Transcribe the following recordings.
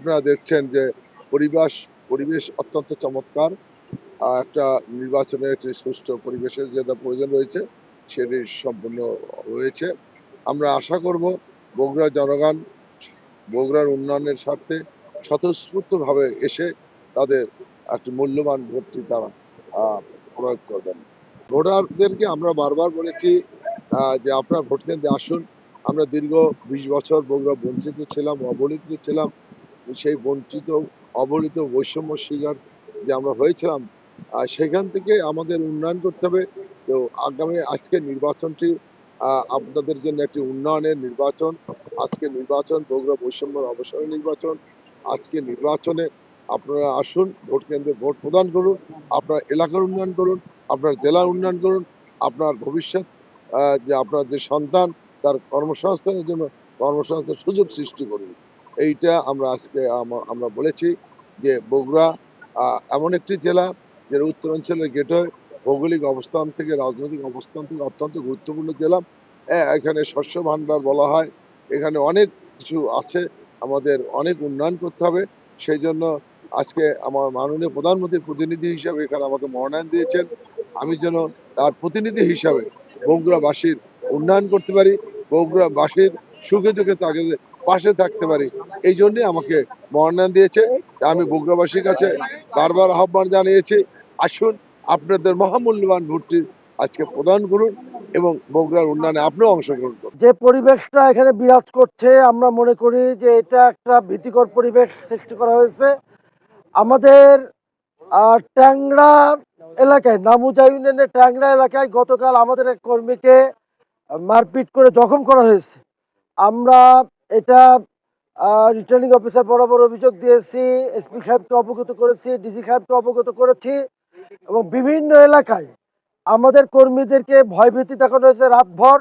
আপনারা দেখছেন যে পরিবেশ অত্যন্ত চমৎকার। একটা নির্বাচনের একটি সুষ্ঠু পরিবেশের যেটা প্রয়োজন রয়েছে সেটি সম্পূর্ণ হয়েছে। আমরা আশা করব বগুড়ার জনগণ বগুড়ার উন্নয়নের স্বার্থে স্বতঃস্ফূর্তভাবে এসে তাদের একটি মূল্যবান ভোটটি তারা প্রয়োগ করবেন। ভোটারদেরকে আমরা বারবার বলেছি যে আপনারা ভোট কেন্দ্রে আসুন। আমরা দীর্ঘ ২০ বছর বগুড়া বঞ্চিত ছিলাম, অবহেলিত ছিলাম। সেই বঞ্চিত, অবহেলিত, বৈষম্য শিকার যে আমরা হয়েছিলাম, সেখান থেকে আমাদের উন্নয়ন করতে হবে। তো আজকের নির্বাচনটি আপনাদের জন্য একটি উন্নয়নের নির্বাচন। আজকের নির্বাচন বগুড়া বৈষম্যের অবসানের নির্বাচন। আজকের নির্বাচনে আপনারা আসুন, ভোট কেন্দ্রে ভোট প্রদান করুন, আপনার এলাকার উন্নয়ন করুন, আপনার জেলার উন্নয়ন করুন, আপনার ভবিষ্যৎ যে আপনার যে সন্তান তার কর্মসংস্থানের জন্য কর্মসংস্থানের সুযোগ সৃষ্টি করুন। এইটা আমরা আজকে আমরা বলেছি যে বগুড়া এমন একটি জেলা যেটা উত্তরাঞ্চলের গেটওয়ে, ভৌগোলিক অবস্থান থেকে রাজনৈতিক অবস্থান থেকে অত্যন্ত গুরুত্বপূর্ণ জেলা। এখানে শস্য ভাণ্ডার বলা হয়, এখানে অনেক কিছু আছে, আমাদের অনেক উন্নয়ন করতে হবে। সেই জন্য আজকে আমার মাননীয় প্রধানমন্ত্রীর প্রতিনিধি হিসাবে এখানে আমাকে মনোনয়ন দিয়েছেন। আমি যেন তার প্রতিনিধি হিসাবে বগুড়াবাসীর উন্নয়ন করতে পারি, বগুড়াবাসীর সুখে দুঃখে তাকে পাশে থাকতে পারি, এই জন্যে আমাকে মনোনয়ন দিয়েছে। আমি বগুড়াবাসীর কাছে বারবার আহ্বান জানিয়েছি, আসুন আপনাদের মহামূল্যবান ভোটটি আজকে প্রদান করুন এবং বগুড়ার উন্নয়নে আপনিও অংশগ্রহণ করুন। যে পরিবেশটা এখানে বিরাজ করছে, আমরা মনে করি যে এটা একটা ভীতিকর পরিবেশ সৃষ্টি করা হয়েছে। আমাদের ট্যাংরা এলাকায়, নামুজা ইউনিয়নের ট্যাংরা এলাকায় গতকাল আমাদের এক কর্মীকে মারপিট করে জখম করা হয়েছে। আমরা এটা রিটার্নিং অফিসার বরাবর অভিযোগ দিয়েছি, এসপি সাহেবকে অবগত করেছি, ডিসি সাহেবকে অবগত করেছি এবং বিভিন্ন এলাকায় আমাদের কর্মীদেরকে ভয়ভীতি দেখানো হয়েছে রাতভর।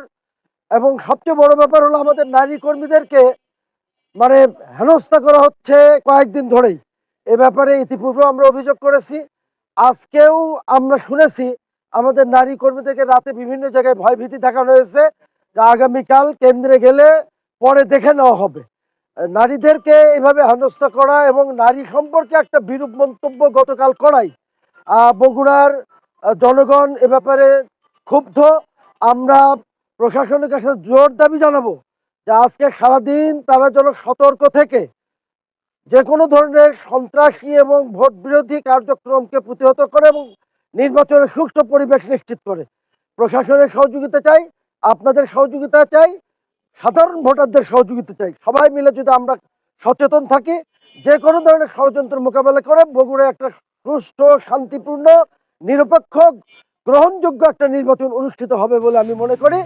এবং সবচেয়ে বড় ব্যাপার হলো আমাদের নারী কর্মীদেরকে মানে হেনস্থা করা হচ্ছে কয়েকদিন ধরেই। এ ব্যাপারে ইতিপূর্বে আমরা অভিযোগ করেছি, আজকেও আমরা শুনেছি আমাদের নারী কর্মীদেরকে রাতে বিভিন্ন জায়গায় ভয়ভীতি দেখানো হয়েছে যে আগামীকাল কেন্দ্রে গেলে পরে দেখে নেওয়া হবে। নারীদেরকে এভাবে হেনস্থা করা এবং নারী সম্পর্কে একটা বিরূপ মন্তব্য গতকাল করাই বগুড়ার জনগণ এ ব্যাপারে ক্ষুব্ধ। আমরা প্রশাসনের কাছে জোর দাবি জানাবো যে আজকে সারাদিন তারা যেন সতর্ক থেকে যে কোনো ধরনের সন্ত্রাসী এবং ভোট বিরোধী কার্যক্রমকে প্রতিহত করে এবং নির্বাচনের সুষ্ঠু পরিবেশ নিশ্চিত করে। প্রশাসনের সহযোগিতা চাই, আপনাদের সহযোগিতা চাই, সাধারণ ভোটারদের সহযোগিতা চাই। সবাই মিলে যদি আমরা সচেতন থাকি, যে কোনো ধরনের ষড়যন্ত্র মোকাবেলা করে বগুড়ায় একটা সুষ্ঠু, শান্তিপূর্ণ, নিরপেক্ষ, গ্রহণযোগ্য একটা নির্বাচন অনুষ্ঠিত হবে বলে আমি মনে করি।